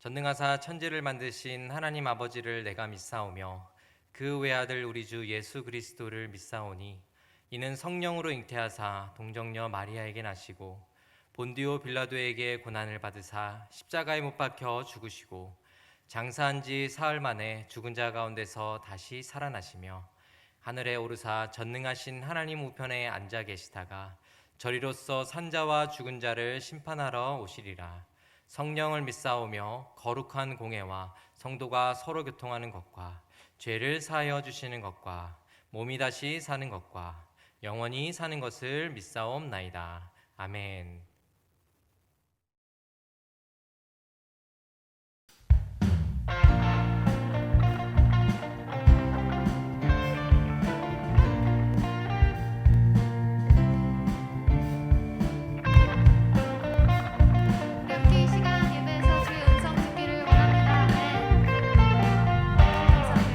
전능하사 천지를 만드신 하나님 아버지를 내가 믿사오며 그 외아들 우리 주 예수 그리스도를 믿사오니 이는 성령으로 잉태하사 동정녀 마리아에게 나시고 본디오 빌라도에게 고난을 받으사 십자가에 못 박혀 죽으시고 장사한 지 사흘 만에 죽은 자 가운데서 다시 살아나시며 하늘에 오르사 전능하신 하나님 우편에 앉아 계시다가 저리로서 산자와 죽은 자를 심판하러 오시리라. 성령을 믿사오며 거룩한 공회와 성도가 서로 교통하는 것과 죄를 사하여 주시는 것과 몸이 다시 사는 것과 영원히 사는 것을 믿사옵나이다. 아멘. 함께 이 시간 예배에서 주의 음성 듣기를 원합니다. 음성을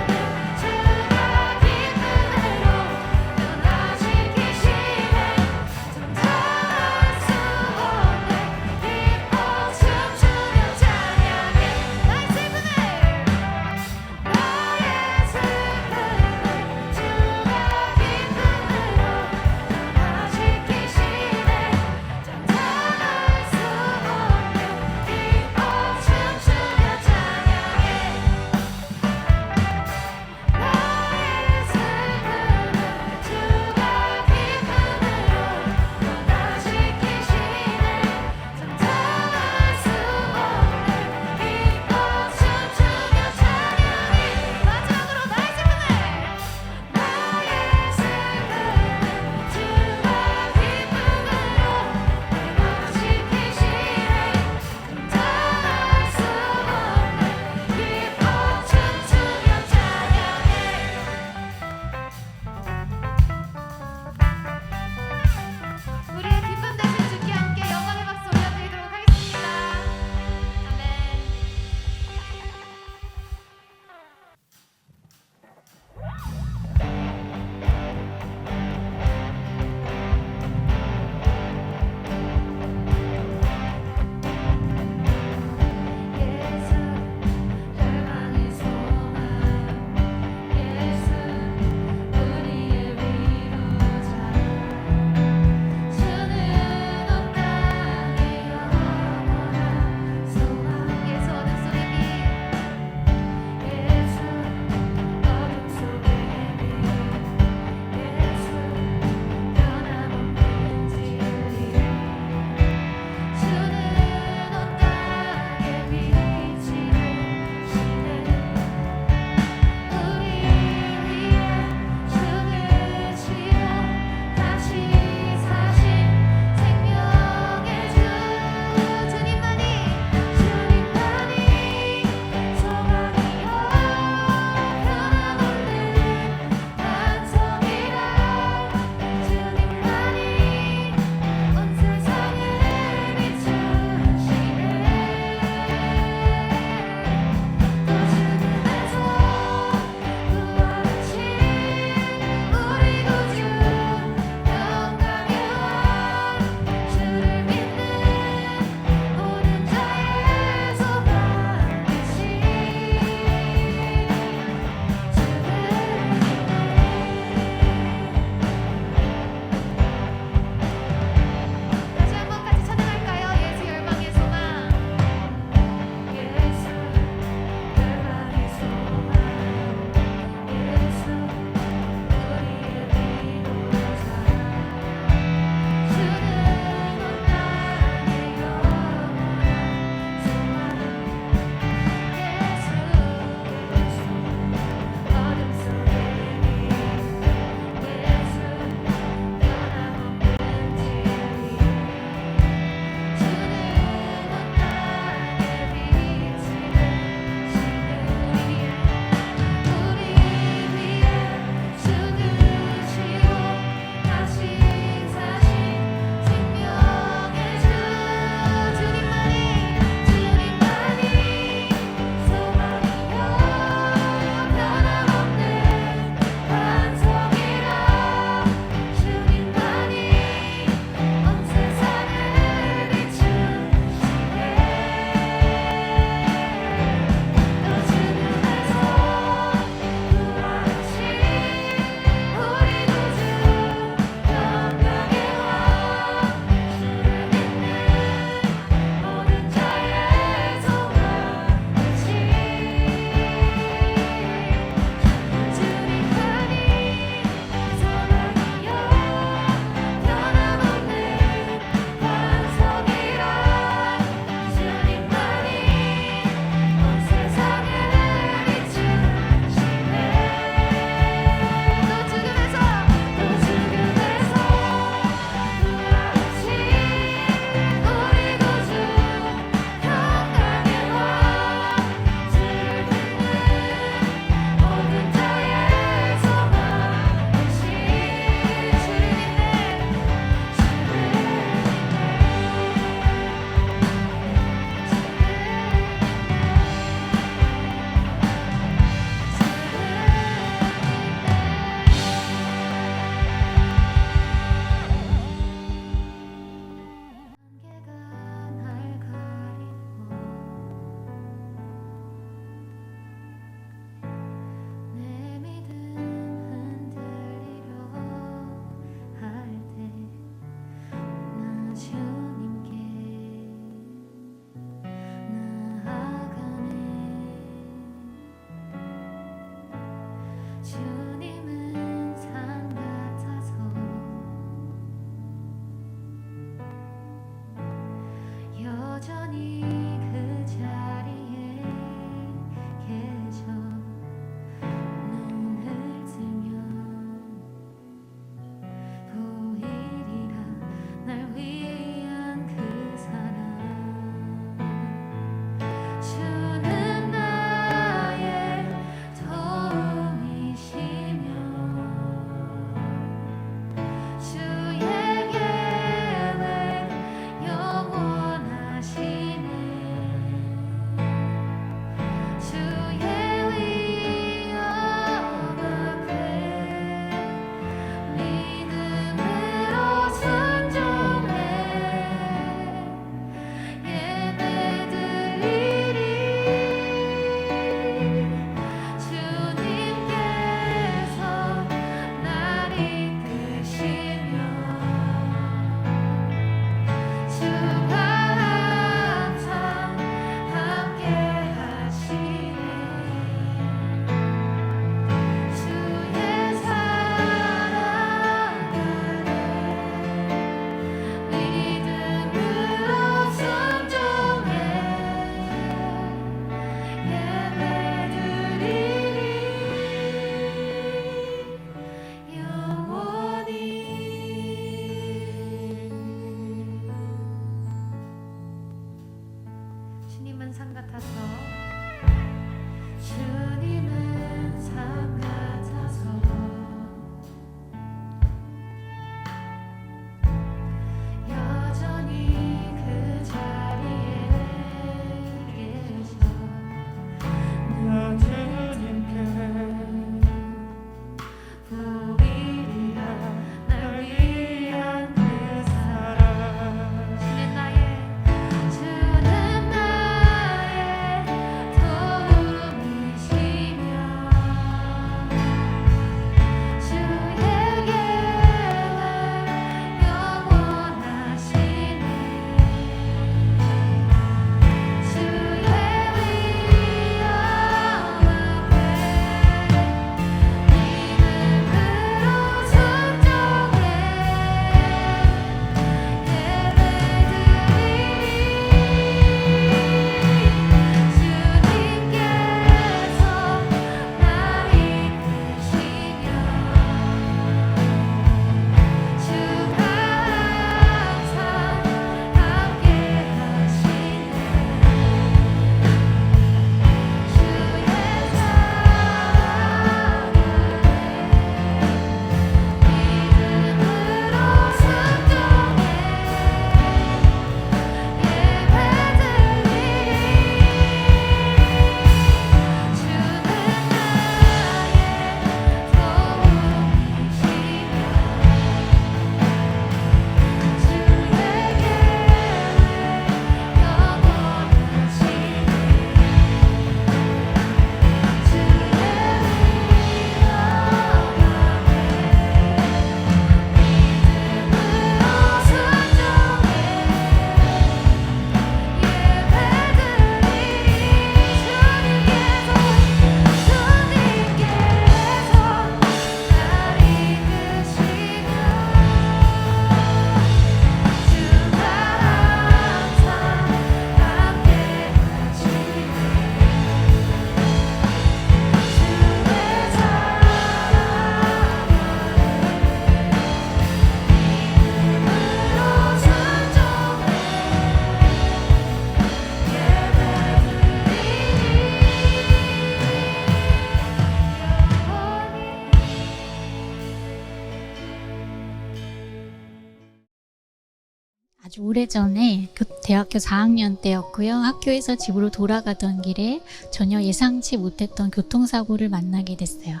아주 오래전에 대학교 4학년 때였고요. 학교에서 집으로 돌아가던 길에 전혀 예상치 못했던 교통사고를 만나게 됐어요.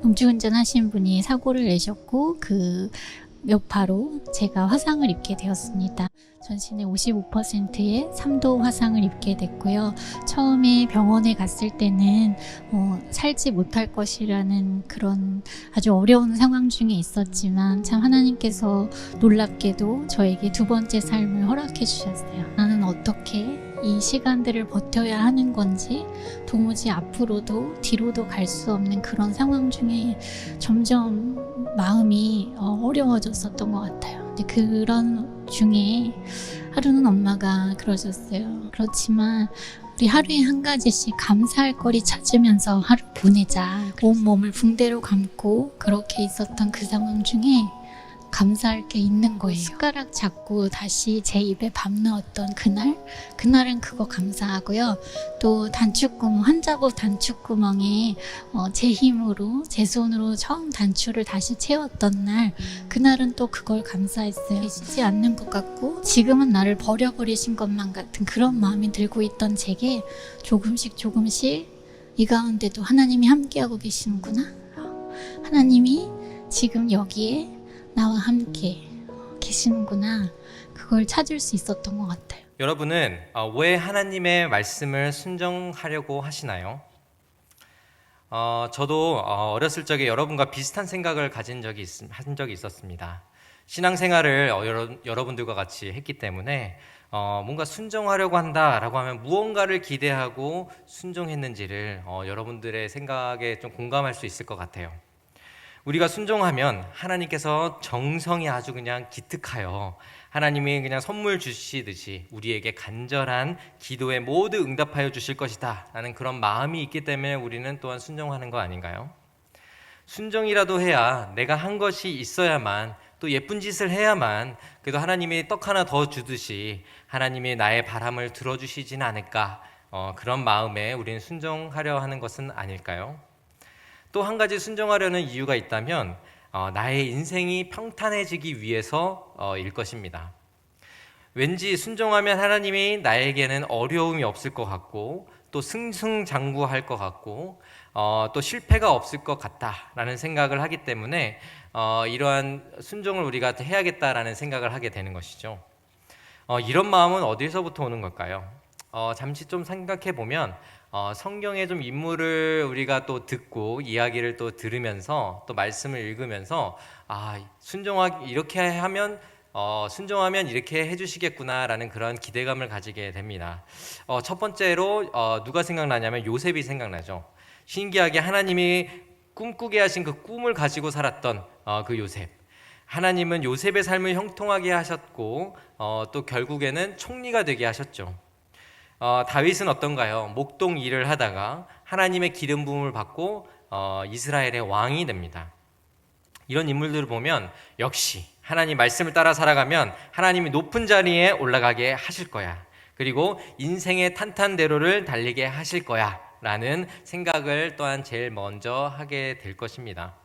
음주운전 하신 분이 사고를 내셨고 그 여파로 제가 화상을 입게 되었습니다. 전신의 55%의 3도 화상을 입게 됐고요. 처음에 병원에 갔을 때는 살지 못할 것이라는 그런 아주 어려운 상황 중에 있었지만 참 하나님께서 놀랍게도 저에게 두 번째 삶을 허락해 주셨어요. 나는 어떻게 이 시간들을 버텨야 하는 건지 도무지 앞으로도 뒤로도 갈 수 없는 그런 상황 중에 점점 마음이 어려워졌었던 것 같아요. 근데 그런 중에 하루는 엄마가 그러셨어요. 그렇지만 우리 하루에 한 가지씩 감사할 거리 찾으면서 하루 보내자. 온몸을 붕대로 감고 그렇게 있었던 그 상황 중에 감사할 게 있는 거예요. 숟가락 잡고 다시 제 입에 밥 넣었던 그날은 그거 감사하고요. 또 환자복 단축구멍에 제 힘으로 제 손으로 처음 단추를 다시 채웠던 그날은 또 그걸 감사했어요. 계시지 않는 것 같고 지금은 나를 버려버리신 것만 같은 그런 마음이 들고 있던 제게 조금씩 이 가운데도 하나님이 함께하고 계시는구나. 하나님이 지금 여기에 나와 함께 계시는구나. 그걸 찾을 수 있었던 것 같아요. 여러분은 왜 하나님의 말씀을 순종하려고 하시나요? 저도 어렸을 적에 여러분과 비슷한 생각을 한 적이 있었습니다. 신앙생활을 여러분들과 같이 했기 때문에 뭔가 순종하려고 한다라고 하면 무언가를 기대하고 순종했는지를 여러분들의 생각에 좀 공감할 수 있을 것 같아요. 우리가 순종하면 하나님께서 정성이 아주 그냥 기특하여 하나님이 그냥 선물 주시듯이 우리에게 간절한 기도에 모두 응답하여 주실 것이다 라는 그런 마음이 있기 때문에 우리는 또한 순종하는 거 아닌가요? 순종이라도 해야 내가 한 것이 있어야만 또 예쁜 짓을 해야만 그래도 하나님이 떡 하나 더 주듯이 하나님이 나의 바람을 들어주시진 않을까 그런 마음에 우리는 순종하려 하는 것은 아닐까요? 또 한 가지 순종하려는 이유가 있다면 나의 인생이 평탄해지기 위해서일 것입니다. 왠지 순종하면 하나님이 나에게는 어려움이 없을 것 같고 또 승승장구할 것 같고 또 실패가 없을 것 같다라는 생각을 하기 때문에 이러한 순종을 우리가 해야겠다라는 생각을 하게 되는 것이죠. 이런 마음은 어디서부터 오는 걸까요? 잠시 좀 생각해 보면 성경의 좀 인물을 우리가 또 듣고 이야기를 또 들으면서 또 말씀을 읽으면서 순종하면 이렇게 해주시겠구나라는 그런 기대감을 가지게 됩니다. 첫 번째로 누가 생각나냐면 요셉이 생각나죠. 신기하게 하나님이 꿈꾸게 하신 그 꿈을 가지고 살았던 그 요셉. 하나님은 요셉의 삶을 형통하게 하셨고 또 결국에는 총리가 되게 하셨죠. 다윗은 어떤가요? 목동 일을 하다가 하나님의 기름 부음을 받고 이스라엘의 왕이 됩니다. 이런 인물들을 보면 역시 하나님 말씀을 따라 살아가면 하나님이 높은 자리에 올라가게 하실 거야. 그리고 인생의 탄탄대로를 달리게 하실 거야 라는 생각을 또한 제일 먼저 하게 될 것입니다.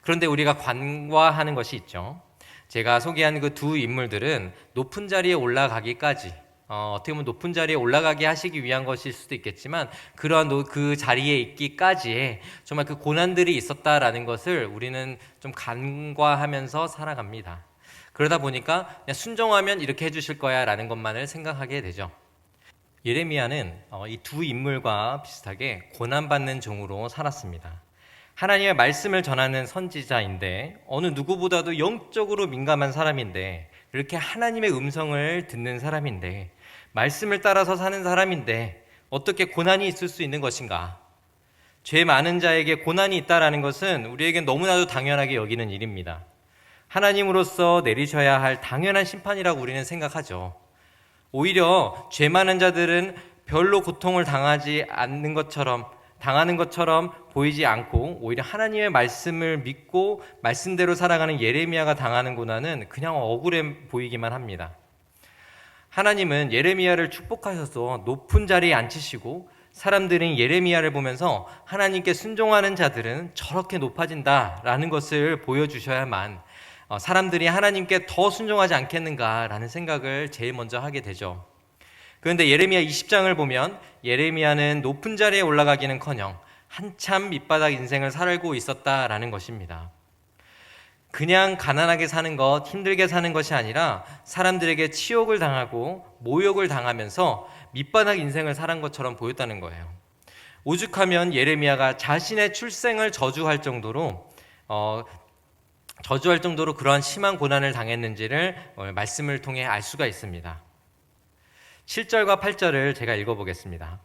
그런데 우리가 간과하는 것이 있죠. 제가 소개한 그 두 인물들은 높은 자리에 올라가기까지 어떻게 보면 높은 자리에 올라가게 하시기 위한 것일 수도 있겠지만 그러한 그 자리에 있기까지의 정말 그 고난들이 있었다라는 것을 우리는 좀 간과하면서 살아갑니다. 그러다 보니까 그냥 순종하면 이렇게 해주실 거야 라는 것만을 생각하게 되죠. 예레미야는 이 두 인물과 비슷하게 고난받는 종으로 살았습니다. 하나님의 말씀을 전하는 선지자인데 어느 누구보다도 영적으로 민감한 사람인데 그렇게 하나님의 음성을 듣는 사람인데 말씀을 따라서 사는 사람인데 어떻게 고난이 있을 수 있는 것인가? 죄 많은 자에게 고난이 있다라는 것은 우리에겐 너무나도 당연하게 여기는 일입니다. 하나님으로서 내리셔야 할 당연한 심판이라고 우리는 생각하죠. 오히려 죄 많은 자들은 별로 고통을 당하는 것처럼 보이지 않고 오히려 하나님의 말씀을 믿고 말씀대로 살아가는 예레미야가 당하는 고난은 그냥 억울해 보이기만 합니다. 하나님은 예레미야를 축복하셔서 높은 자리에 앉히시고 사람들은 예레미야를 보면서 하나님께 순종하는 자들은 저렇게 높아진다라는 것을 보여주셔야만 사람들이 하나님께 더 순종하지 않겠는가라는 생각을 제일 먼저 하게 되죠. 그런데 예레미야 20장을 보면 예레미야는 높은 자리에 올라가기는커녕 한참 밑바닥 인생을 살고 있었다라는 것입니다. 그냥 가난하게 사는 것, 힘들게 사는 것이 아니라 사람들에게 치욕을 당하고 모욕을 당하면서 밑바닥 인생을 살은 것처럼 보였다는 거예요. 오죽하면 예레미야가 자신의 출생을 저주할 정도로 그러한 심한 고난을 당했는지를 말씀을 통해 알 수가 있습니다. 7절과 8절을 제가 읽어보겠습니다.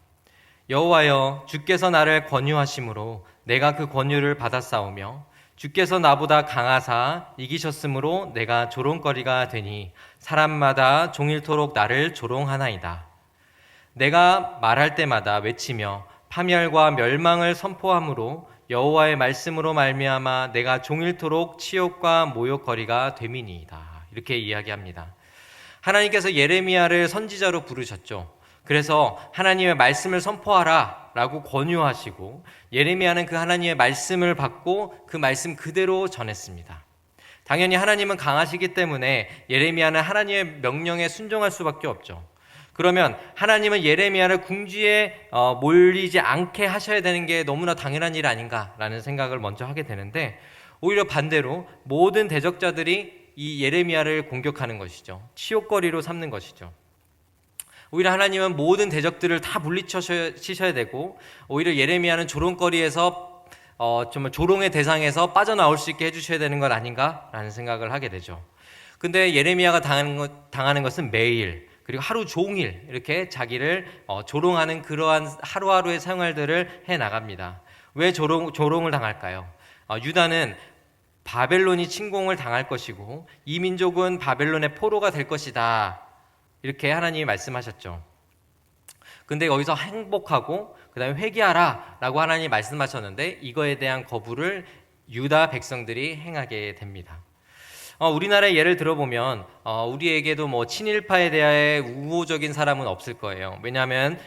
여호와여, 주께서 나를 권유하심으로 내가 그 권유를 받아싸우며 주께서 나보다 강하사 이기셨으므로 내가 조롱거리가 되니 사람마다 종일토록 나를 조롱하나이다. 내가 말할 때마다 외치며 파멸과 멸망을 선포함으로 여호와의 말씀으로 말미암아 내가 종일토록 치욕과 모욕거리가 됨이니이다. 이렇게 이야기합니다. 하나님께서 예레미야를 선지자로 부르셨죠. 그래서 하나님의 말씀을 선포하라 라고 권유하시고 예레미야는 그 하나님의 말씀을 받고 그 말씀 그대로 전했습니다. 당연히 하나님은 강하시기 때문에 예레미야는 하나님의 명령에 순종할 수밖에 없죠. 그러면 하나님은 예레미야를 궁지에 몰리지 않게 하셔야 되는 게 너무나 당연한 일 아닌가라는 생각을 먼저 하게 되는데, 오히려 반대로 모든 대적자들이 이 예레미야를 공격하는 것이죠. 치욕거리로 삼는 것이죠. 오히려 하나님은 모든 대적들을 다 물리치셔야 되고, 오히려 예레미야는 조롱거리에서 정말 조롱의 대상에서 빠져나올 수 있게 해주셔야 되는 것 아닌가라는 생각을 하게 되죠. 근데 예레미야가 당하는 것은 매일, 그리고 하루 종일 이렇게 자기를 조롱하는 그러한 하루하루의 생활들을 해나갑니다. 왜 조롱을 당할까요? 유다는 바벨론이 침공을 당할 것이고 이 민족은 바벨론의 포로가 될 것이다, 이렇게 하나님이 말씀하셨죠. 근데 여기서 행복하고 그 다음에 회개하라 라고 하나님이 말씀하셨는데 이거에 대한 거부를 유다 백성들이 행하게 됩니다. 우리나라의 예를 들어보면 우리에게도 뭐 친일파에 대해 우호적인 사람은 없을 거예요. 왜냐하면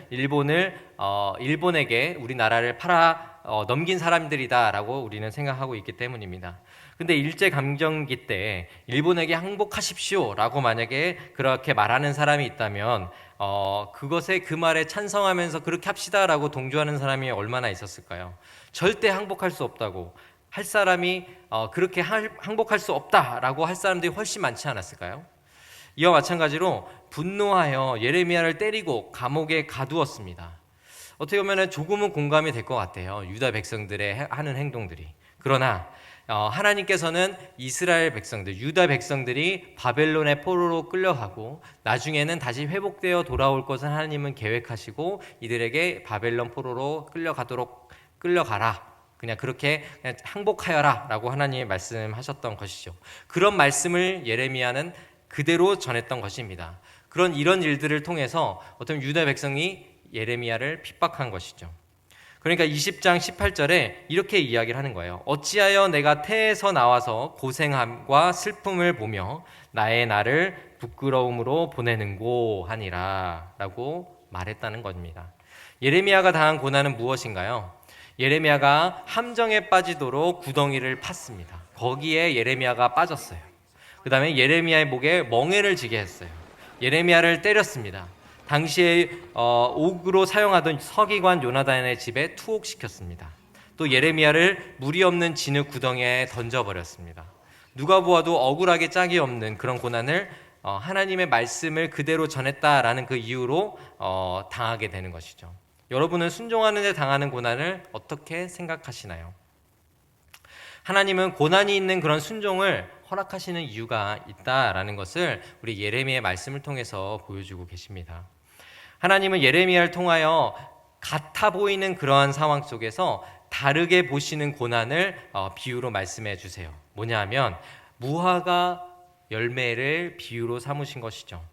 일본에게 우리나라를 팔아 넘긴 사람들이다라고 우리는 생각하고 있기 때문입니다. 근데 일제강점기 때 일본에게 항복하십시오라고 만약에 그렇게 말하는 사람이 있다면 그것에 그 말에 찬성하면서 그렇게 합시다라고 동조하는 사람이 얼마나 있었을까요? 절대 항복할 수 없다고 할 사람이 그렇게 항복할 수 없다라고 할 사람들이 훨씬 많지 않았을까요? 이와 마찬가지로 분노하여 예레미야를 때리고 감옥에 가두었습니다. 어떻게 보면 조금은 공감이 될 것 같아요. 유다 백성들의 하는 행동들이. 그러나 하나님께서는 이스라엘 백성들, 유다 백성들이 바벨론의 포로로 끌려가고 나중에는 다시 회복되어 돌아올 것을 하나님은 계획하시고 이들에게 바벨론 포로로 끌려가라, 그냥 그렇게 그냥 항복하여라 라고 하나님이 말씀하셨던 것이죠. 그런 말씀을 예레미야는 그대로 전했던 것입니다. 이런 일들을 통해서 어떤 유다 백성이 예레미야를 핍박한 것이죠. 그러니까 20장 18절에 이렇게 이야기를 하는 거예요. 어찌하여 내가 태에서 나와서 고생함과 슬픔을 보며 나의 날을 부끄러움으로 보내는고 하니라 라고 말했다는 겁니다. 예레미야가 당한 고난은 무엇인가요? 예레미야가 함정에 빠지도록 구덩이를 팠습니다. 거기에 예레미야가 빠졌어요. 그 다음에 예레미야의 목에 멍에를 지게 했어요. 예레미야를 때렸습니다. 당시에 옥으로 사용하던 서기관 요나단의 집에 투옥시켰습니다. 또 예레미야를 물이 없는 진흙 구덩이에 던져버렸습니다. 누가 보아도 억울하게 짝이 없는 그런 고난을 하나님의 말씀을 그대로 전했다라는 그 이유로 당하게 되는 것이죠. 여러분은 순종하는 데 당하는 고난을 어떻게 생각하시나요? 하나님은 고난이 있는 그런 순종을 허락하시는 이유가 있다라는 것을 우리 예레미야의 말씀을 통해서 보여주고 계십니다. 하나님은 예레미야를 통하여 같아 보이는 그러한 상황 속에서 다르게 보시는 고난을 비유로 말씀해 주세요. 뭐냐 하면 무화과 열매를 비유로 삼으신 것이죠.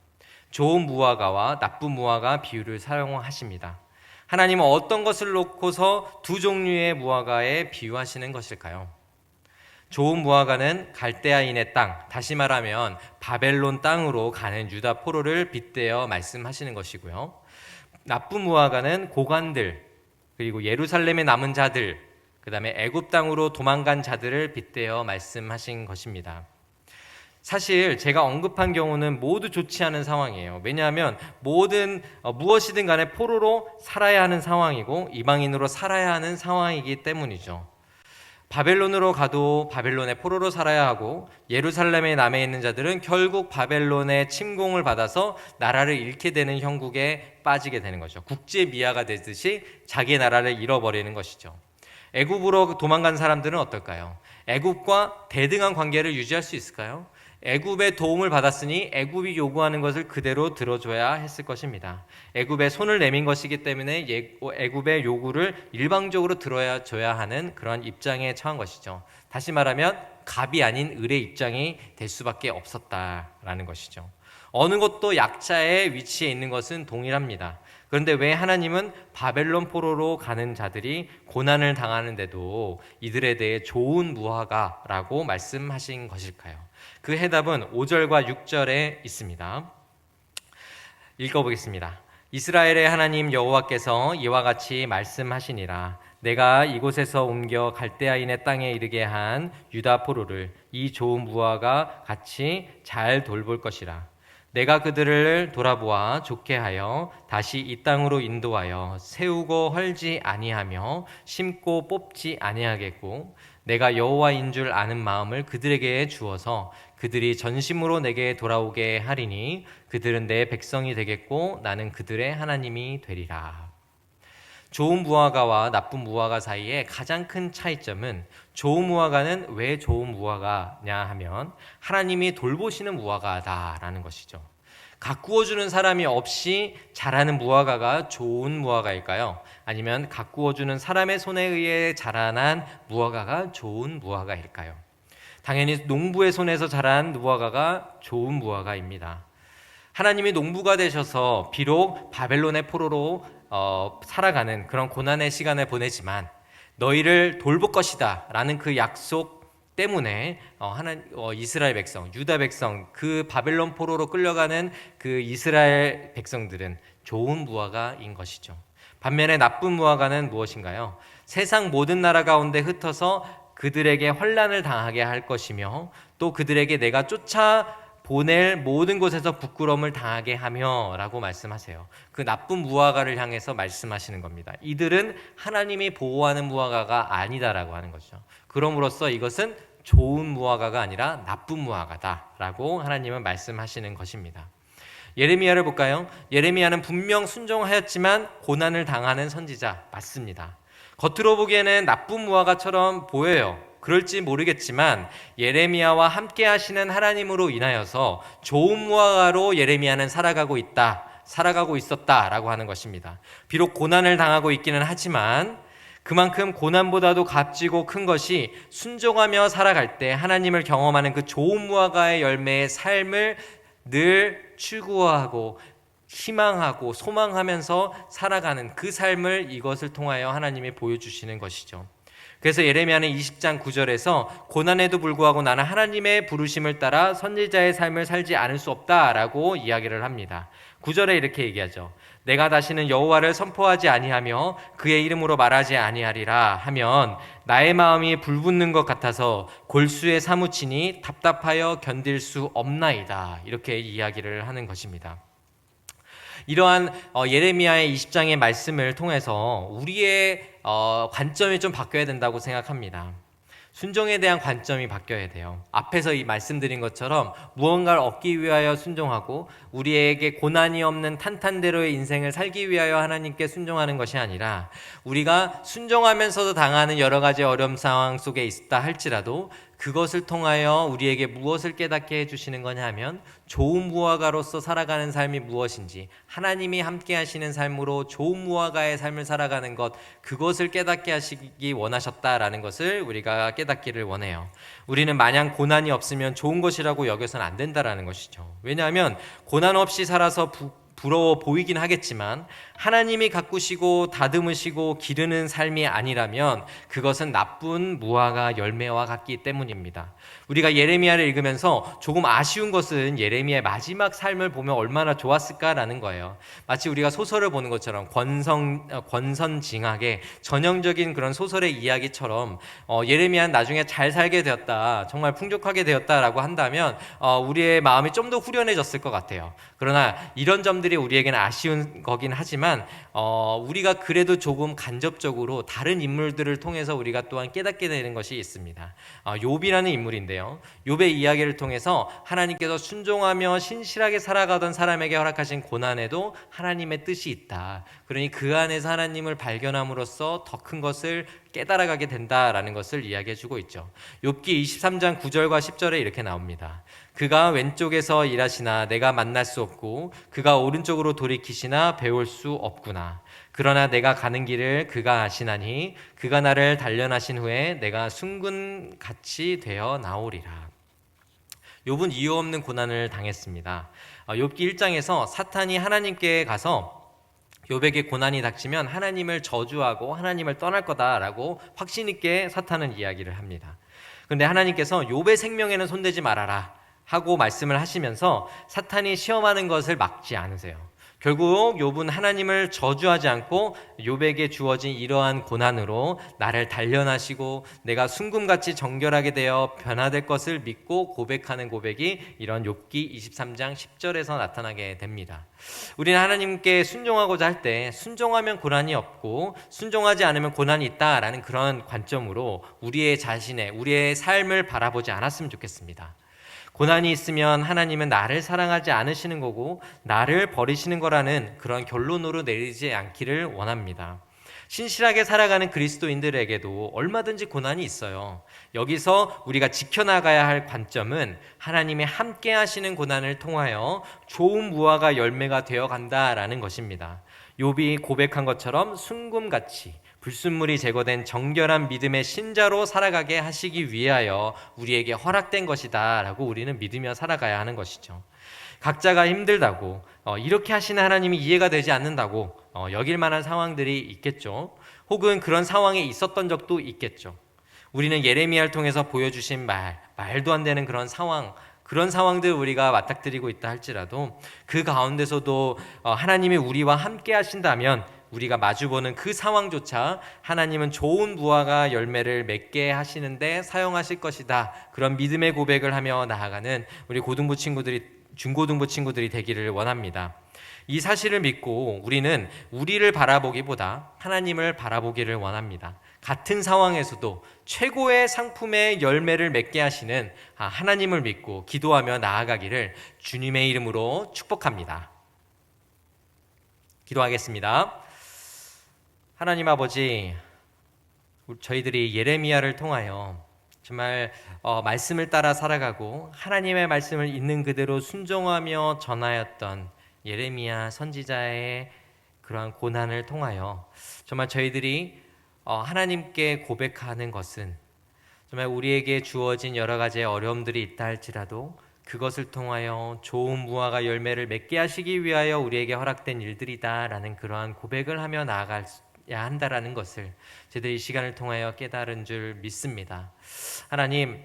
좋은 무화과와 나쁜 무화과 비유를 사용하십니다. 하나님은 어떤 것을 놓고서 두 종류의 무화과에 비유하시는 것일까요? 좋은 무화과는 갈대아인의 땅, 다시 말하면 바벨론 땅으로 가는 유다 포로를 빗대어 말씀하시는 것이고요. 나쁜 무화과는 고관들, 그리고 예루살렘에 남은 자들, 그 다음에 애굽 땅으로 도망간 자들을 빗대어 말씀하신 것입니다. 사실 제가 언급한 경우는 모두 좋지 않은 상황이에요. 왜냐하면 무엇이든 간에 포로로 살아야 하는 상황이고 이방인으로 살아야 하는 상황이기 때문이죠. 바벨론으로 가도 바벨론의 포로로 살아야 하고 예루살렘에 남아 있는 자들은 결국 바벨론의 침공을 받아서 나라를 잃게 되는 형국에 빠지게 되는 거죠. 국제 미아가 되듯이 자기 나라를 잃어버리는 것이죠. 애굽으로 도망간 사람들은 어떨까요? 애굽과 대등한 관계를 유지할 수 있을까요? 애굽의 도움을 받았으니 애굽이 요구하는 것을 그대로 들어줘야 했을 것입니다. 애굽에 손을 내민 것이기 때문에 애굽의 요구를 일방적으로 들어줘야 하는 그런 입장에 처한 것이죠. 다시 말하면 갑이 아닌 을의 입장이 될 수밖에 없었다라는 것이죠. 어느 것도 약자의 위치에 있는 것은 동일합니다. 그런데 왜 하나님은 바벨론 포로로 가는 자들이 고난을 당하는데도 이들에 대해 좋은 무화과라고 말씀하신 것일까요? 그 해답은 5절과 6절에 있습니다. 읽어보겠습니다. 이스라엘의 하나님 여호와께서 이와 같이 말씀하시니라. 내가 이곳에서 옮겨 갈대아인의 땅에 이르게 한 유다 포로를 이 좋은 무화과 같이 잘 돌볼 것이라. 내가 그들을 돌아보아 좋게 하여 다시 이 땅으로 인도하여 세우고 헐지 아니하며 심고 뽑지 아니하겠고 내가 여호와인 줄 아는 마음을 그들에게 주어서 그들이 전심으로 내게 돌아오게 하리니 그들은 내 백성이 되겠고 나는 그들의 하나님이 되리라. 좋은 무화과와 나쁜 무화과 사이에 가장 큰 차이점은 좋은 무화과는 왜 좋은 무화과냐 하면 하나님이 돌보시는 무화과다라는 것이죠. 가꾸어주는 사람이 없이 자라는 무화과가 좋은 무화과일까요? 아니면 가꾸어주는 사람의 손에 의해 자라난 무화과가 좋은 무화과일까요? 당연히 농부의 손에서 자란 무화과가 좋은 무화과입니다. 하나님이 농부가 되셔서 비록 바벨론의 포로로 살아가는 그런 고난의 시간을 보내지만 너희를 돌볼 것이다 라는 그 약속 때문에 이스라엘 백성, 유다 백성, 그 바벨론 포로로 끌려가는 그 이스라엘 백성들은 좋은 무화과인 것이죠. 반면에 나쁜 무화과는 무엇인가요? 세상 모든 나라 가운데 흩어서 그들에게 환난을 당하게 할 것이며 또 그들에게 내가 쫓아 보낼 모든 곳에서 부끄러움을 당하게 하며 라고 말씀하세요. 그 나쁜 무화과를 향해서 말씀하시는 겁니다. 이들은 하나님이 보호하는 무화과가 아니다라고 하는 거죠. 그럼으로써 이것은 좋은 무화과가 아니라 나쁜 무화과다라고 하나님은 말씀하시는 것입니다. 예레미야를 볼까요? 예레미야는 분명 순종하였지만 고난을 당하는 선지자 맞습니다. 겉으로 보기에는 나쁜 무화과처럼 보여요. 그럴지 모르겠지만 예레미야와 함께 하시는 하나님으로 인하여서 좋은 무화과로 예레미야는 살아가고 있었다라고 하는 것입니다. 비록 고난을 당하고 있기는 하지만 그만큼 고난보다도 값지고 큰 것이 순종하며 살아갈 때 하나님을 경험하는 그 좋은 무화과의 열매의 삶을 늘 추구하고 희망하고 소망하면서 살아가는 그 삶을 이것을 통하여 하나님이 보여주시는 것이죠. 그래서 예레미야는 20장 9절에서 고난에도 불구하고 나는 하나님의 부르심을 따라 선지자의 삶을 살지 않을 수 없다라고 이야기를 합니다. 9절에 이렇게 얘기하죠. 내가 다시는 여호와를 선포하지 아니하며 그의 이름으로 말하지 아니하리라 하면 나의 마음이 불붙는 것 같아서 골수에 사무치니 답답하여 견딜 수 없나이다. 이렇게 이야기를 하는 것입니다. 이러한 예레미야의 20장의 말씀을 통해서 우리의 관점이 좀 바뀌어야 된다고 생각합니다. 순종에 대한 관점이 바뀌어야 돼요. 앞에서 이 말씀드린 것처럼 무언가를 얻기 위하여 순종하고 우리에게 고난이 없는 탄탄대로의 인생을 살기 위하여 하나님께 순종하는 것이 아니라 우리가 순종하면서도 당하는 여러 가지 어려움 상황 속에 있다 할지라도 그것을 통하여 우리에게 무엇을 깨닫게 해주시는 거냐 하면 좋은 무화과로서 살아가는 삶이 무엇인지 하나님이 함께 하시는 삶으로 좋은 무화과의 삶을 살아가는 것 그것을 깨닫게 하시기 원하셨다라는 것을 우리가 깨닫기를 원해요. 우리는 마냥 고난이 없으면 좋은 것이라고 여겨서는 안 된다라는 것이죠. 왜냐하면 고난 없이 살아서 부러워 보이긴 하겠지만 하나님이 가꾸시고 다듬으시고 기르는 삶이 아니라면 그것은 나쁜 무화과 열매와 같기 때문입니다. 우리가 예레미야를 읽으면서 조금 아쉬운 것은 예레미야의 마지막 삶을 보면 얼마나 좋았을까라는 거예요. 마치 우리가 소설을 보는 것처럼 권선징악의 전형적인 그런 소설의 이야기처럼 예레미야는 나중에 잘 살게 되었다, 정말 풍족하게 되었다라고 한다면 우리의 마음이 좀 더 후련해졌을 것 같아요. 그러나 이런 점들이 우리에게는 아쉬운 거긴 하지만 우리가 그래도 조금 간접적으로 다른 인물들을 통해서 우리가 또한 깨닫게 되는 것이 있습니다. 욥이라는 인물인데요, 욥의 이야기를 통해서 하나님께서 순종하며 신실하게 살아가던 사람에게 허락하신 고난에도 하나님의 뜻이 있다. 그러니 그 안에서 하나님을 발견함으로써 더 큰 것을 깨달아가게 된다라는 것을 이야기해주고 있죠. 욥기 23장 9절과 10절에 이렇게 나옵니다. 그가 왼쪽에서 일하시나 내가 만날 수 없고 그가 오른쪽으로 돌이키시나 배울 수 없구나. 그러나 내가 가는 길을 그가 아시나니 그가 나를 단련하신 후에 내가 순금같이 되어 나오리라. 욥은 이유 없는 고난을 당했습니다. 욥기 1장에서 사탄이 하나님께 가서 욥에게 고난이 닥치면 하나님을 저주하고 하나님을 떠날 거다라고 확신 있게 사탄은 이야기를 합니다. 그런데 하나님께서 욥의 생명에는 손대지 말아라 하고 말씀을 하시면서 사탄이 시험하는 것을 막지 않으세요. 결국 욥은 하나님을 저주하지 않고 욥에게 주어진 이러한 고난으로 나를 단련하시고 내가 순금같이 정결하게 되어 변화될 것을 믿고 고백하는 고백이 이런 욥기 23장 10절에서 나타나게 됩니다. 우리는 하나님께 순종하고자 할 때 순종하면 고난이 없고 순종하지 않으면 고난이 있다라는 그런 관점으로 우리의 삶을 바라보지 않았으면 좋겠습니다. 고난이 있으면 하나님은 나를 사랑하지 않으시는 거고 나를 버리시는 거라는 그런 결론으로 내리지 않기를 원합니다. 신실하게 살아가는 그리스도인들에게도 얼마든지 고난이 있어요. 여기서 우리가 지켜나가야 할 관점은 하나님의 함께 하시는 고난을 통하여 좋은 무화과 열매가 되어 간다라는 것입니다. 욥이 고백한 것처럼 순금같이 불순물이 제거된 정결한 믿음의 신자로 살아가게 하시기 위하여 우리에게 허락된 것이다 라고 우리는 믿으며 살아가야 하는 것이죠. 각자가 힘들다고 이렇게 하시는 하나님이 이해가 되지 않는다고 여길 만한 상황들이 있겠죠. 혹은 그런 상황에 있었던 적도 있겠죠. 우리는 예레미야를 통해서 보여주신 말도 안 되는 그런 상황들 우리가 맞닥뜨리고 있다 할지라도 그 가운데서도 하나님이 우리와 함께 하신다면 우리가 마주보는 그 상황조차 하나님은 좋은 무화과 열매를 맺게 하시는데 사용하실 것이다. 그런 믿음의 고백을 하며 나아가는 우리 중고등부 친구들이 되기를 원합니다. 이 사실을 믿고 우리는 우리를 바라보기보다 하나님을 바라보기를 원합니다. 같은 상황에서도 최고의 상품의 열매를 맺게 하시는 하나님을 믿고 기도하며 나아가기를 주님의 이름으로 축복합니다. 기도하겠습니다. 하나님 아버지, 저희들이 예레미야를 통하여 정말 말씀을 따라 살아가고 하나님의 말씀을 있는 그대로 순종하며 전하였던 예레미야 선지자의 그러한 고난을 통하여 정말 저희들이 하나님께 고백하는 것은 정말 우리에게 주어진 여러 가지의 어려움들이 있다 할지라도 그것을 통하여 좋은 무화과 열매를 맺게 하시기 위하여 우리에게 허락된 일들이다라는 그러한 고백을 하며 나아갈 한다라는 것을 저희들이 이 시간을 통하여 깨달은 줄 믿습니다. 하나님,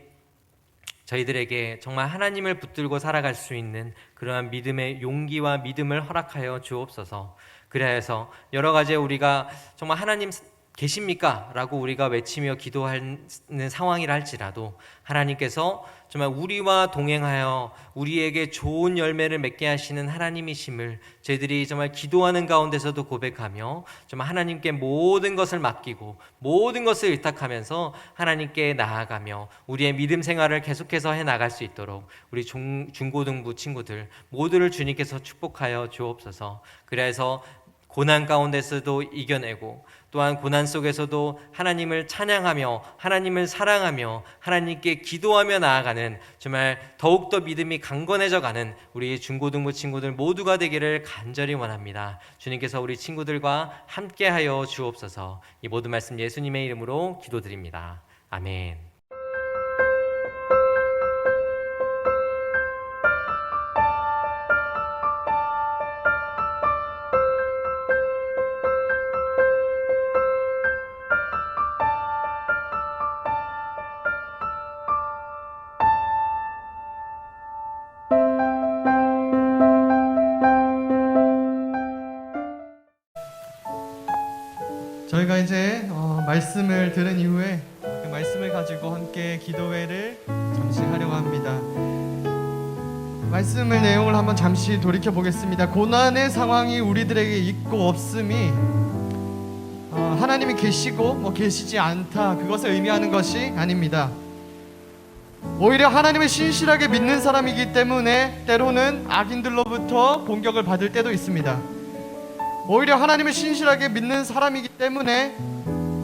저희들에게 정말 하나님을 붙들고 살아갈 수 있는 그러한 믿음의 용기와 믿음을 허락하여 주옵소서. 그래서 여러 가지 우리가 정말 하나님 계십니까? 라고 우리가 외치며 기도하는 상황이라 할지라도 하나님께서 정말 우리와 동행하여 우리에게 좋은 열매를 맺게 하시는 하나님이심을 저희들이 정말 기도하는 가운데서도 고백하며 정말 하나님께 모든 것을 맡기고 모든 것을 의탁하면서 하나님께 나아가며 우리의 믿음 생활을 계속해서 해나갈 수 있도록 우리 중고등부 친구들 모두를 주님께서 축복하여 주옵소서. 그래서 고난 가운데서도 이겨내고 또한 고난 속에서도 하나님을 찬양하며 하나님을 사랑하며 하나님께 기도하며 나아가는 정말 더욱더 믿음이 강건해져가는 우리 중고등부 친구들 모두가 되기를 간절히 원합니다. 주님께서 우리 친구들과 함께하여 주옵소서. 이 모든 말씀 예수님의 이름으로 기도드립니다. 아멘. 이제 말씀을 들은 이후에 그 말씀을 가지고 함께 기도회를 잠시 하려고 합니다. 말씀의 내용을 한번 잠시 돌이켜 보겠습니다. 고난의 상황이 우리들에게 있고 없음이 하나님이 계시고 계시지 않다, 그것을 의미하는 것이 아닙니다. 오히려 하나님을 신실하게 믿는 사람이기 때문에 때로는 악인들로부터 공격을 받을 때도 있습니다. 오히려 하나님을 신실하게 믿는 사람이기 때문에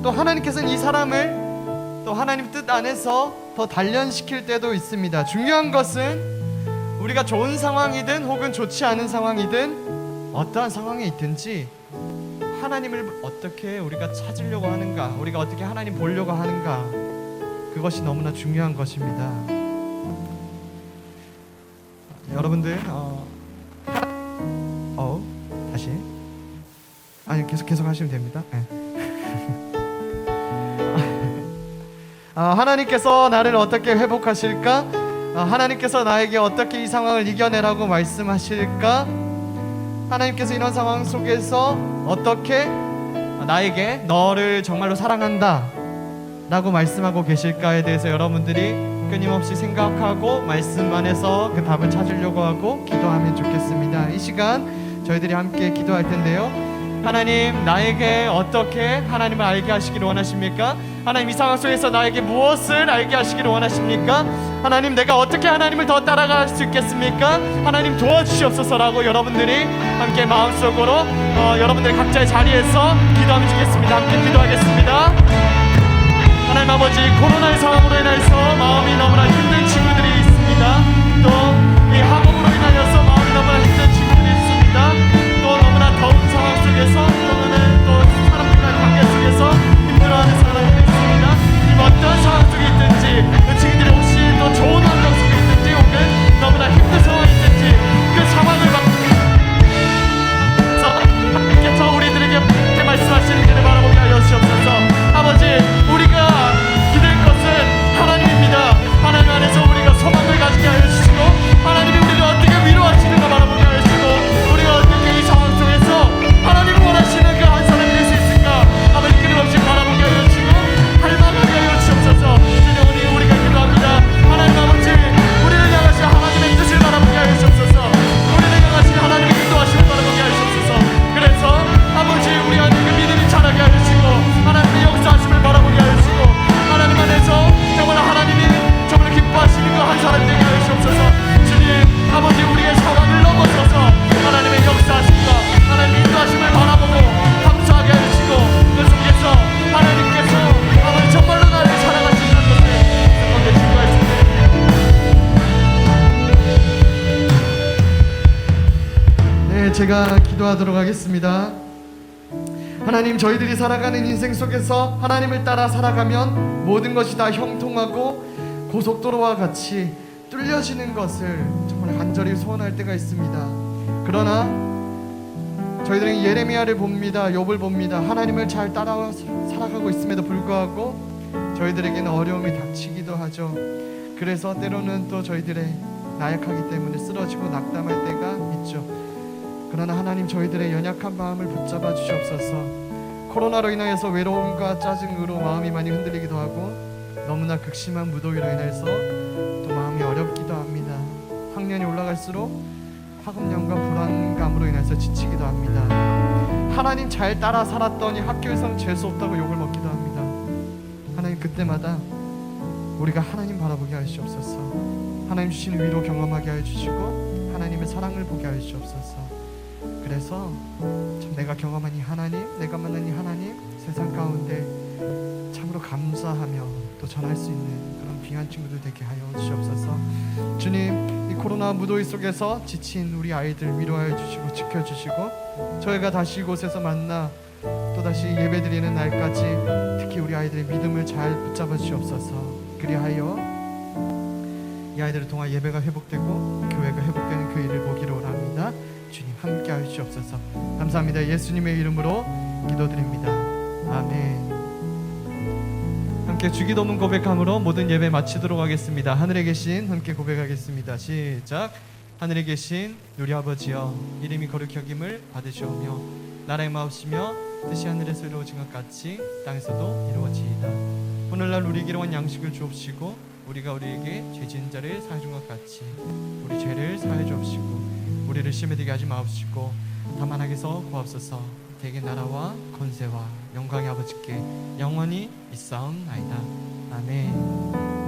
또 하나님께서는 이 사람을 또 하나님 뜻 안에서 더 단련시킬 때도 있습니다. 중요한 것은 우리가 좋은 상황이든 혹은 좋지 않은 상황이든 어떠한 상황에 있든지 하나님을 어떻게 우리가 찾으려고 하는가, 우리가 어떻게 하나님 보려고 하는가, 그것이 너무나 중요한 것입니다. 여러분들 다시 아니 계속 하시면 됩니다. 네. 하나님께서 나를 어떻게 회복하실까? 하나님께서 나에게 어떻게 이 상황을 이겨내라고 말씀하실까? 하나님께서 이런 상황 속에서 어떻게 나에게 너를 정말로 사랑한다 라고 말씀하고 계실까에 대해서 여러분들이 끊임없이 생각하고 말씀 안에서 그 답을 찾으려고 하고 기도하면 좋겠습니다. 이 시간 저희들이 함께 기도할 텐데요, 하나님, 나에게 어떻게 하나님을 알게 하시기를 원하십니까? 하나님, 이 상황 속에서 나에게 무엇을 알게 하시기를 원하십니까? 하나님, 내가 어떻게 하나님을 더 따라갈 수 있겠습니까? 하나님, 도와주시옵소서라고 여러분들이 함께 마음속으로 여러분들 각자의 자리에서 기도하면 좋겠습니다. 함께 기도하겠습니다. 하나님 아버지, 코로나의 상황으로 인해서 마음이 너무나 힘든 친구들이 있습니다. 또 이 학업으로 인하여서 마음이 너무나 힘든 친구들이 있습니다. 또 너무나 더운 상황 속에서 또는 또 사람들과의 관계 속에서 힘들어하는 사람들이 있습니다. 이 어떤 상황 속에 있든지 그 친구들이 혹시 또 좋은 환경 속에 있든지 혹은 너무나 힘든 상황이 있든지 그 상황을 하나님께서 우리들에게 이렇게 말씀하시는 길을 바라보게 하여 주옵소서. 아버지, 우리가 기댈 것은 하나님입니다. 하나님 안에서 우리가 소망을 가지게 하여 주시고 하나님이 우리를 어떻게 위로하시는가 바라보게 하여 주시고 우리가 어떻게 이 상황 속에서 하나님이 원하시는 그 한 사람이 될 수 있을까 아버지 끊임없이 바라보게 하여 주시고 갈망하게 하여 주옵소서. 주님, 우리가 기도합니다. 하나님 아버지, 우리를 향하신 하나님의 뜻을 바라보게 하여 주옵소서. 우리를 향하신 하나님의 인도하심을 바라보게 하여 주옵소서. 그래서 아버지, 우리 안에 그 믿음이 자라게 하여 주시고 하나님의 역사하심을 바라보게 하여 주시고 하나님 안에서 정말 하나님이 정말 기뻐하시는 그 한 사람이 되게 하여 주옵소서. 주님 아버지, 우리의 상황을 넘어서서 하나님의 역사하심과 하나님의 인도하심을 바라보고 감사하게 하여 주시고 그 속에서 하나님께서 아버지 정말로 나를 사랑하신다는 것을 생각해 주시고 네, 제가 기도하도록 하겠습니다. 하나님, 저희들이 살아가는 인생 속에서 하나님을 따라 살아가면 모든 것이 다 형통하고 고속도로와 같이 뚫려지는 것을 정말 간절히 소원할 때가 있습니다. 그러나 저희들은 예레미야를 봅니다. 욥을 봅니다. 하나님을 잘 따라 살아가고 있음에도 불구하고 저희들에게는 어려움이 닥치기도 하죠. 그래서 때로는 또 저희들의 나약하기 때문에 쓰러지고 낙담할 때가 있죠. 그러나 하나님, 저희들의 연약한 마음을 붙잡아 주시옵소서. 코로나로 인하여서 외로움과 짜증으로 마음이 많이 흔들리기도 하고 너무나 극심한 무더위로 인해서 또 마음이 어렵기도 합니다. 학년이 올라갈수록 학업량과 불안감으로 인해서 지치기도 합니다. 하나님 잘 따라 살았더니 학교에서는 재수 없다고 욕을 먹기도 합니다. 하나님, 그때마다 우리가 하나님 바라보게 하시옵소서. 하나님 주시는 위로 경험하게 하여 주시고 하나님의 사랑을 보게 하여 주옵소서. 그래서 참 내가 경험한 이 하나님, 내가 만난 이 하나님, 세상 가운데 참으로 감사하며 또 전할 수 있는 그런 귀한 친구들 되게 하여 주시옵소서. 주님, 이 코로나 무더위 속에서 지친 우리 아이들 위로하여 주시고 지켜주시고 저희가 다시 이곳에서 만나 또다시 예배드리는 날까지 특히 우리 아이들의 믿음을 잘 붙잡아 주시옵소서. 그리하여 이 아이들을 통한 예배가 회복되고 교회가 회복되는 그 일을 보기를 원합니다. 주님, 함께 하여 주시옵소서. 감사합니다. 예수님의 이름으로 기도드립니다. 아멘. 함께 주기도문 고백함으로 모든 예배 마치도록 하겠습니다. 하늘에 계신, 함께 고백하겠습니다. 시작. 하늘에 계신 우리 아버지여, 이름이 거룩히 여김을 받으시오며 나라의 마옵시며 뜻이 하늘에서 이루어진 것 같이 땅에서도 이루어지이다. 오늘날 우리에게 일용할 양식을 주옵시고 우리가 우리에게 죄 지은 자를 사해 준 것 같이 우리 죄를 사해 주옵시고 우리를 시험에 들게 하지 마옵시고 다만 악에서 구하옵소서. 대개 나라와 권세와 영광의 아버지께 영원히 있사옵나이다. 아멘.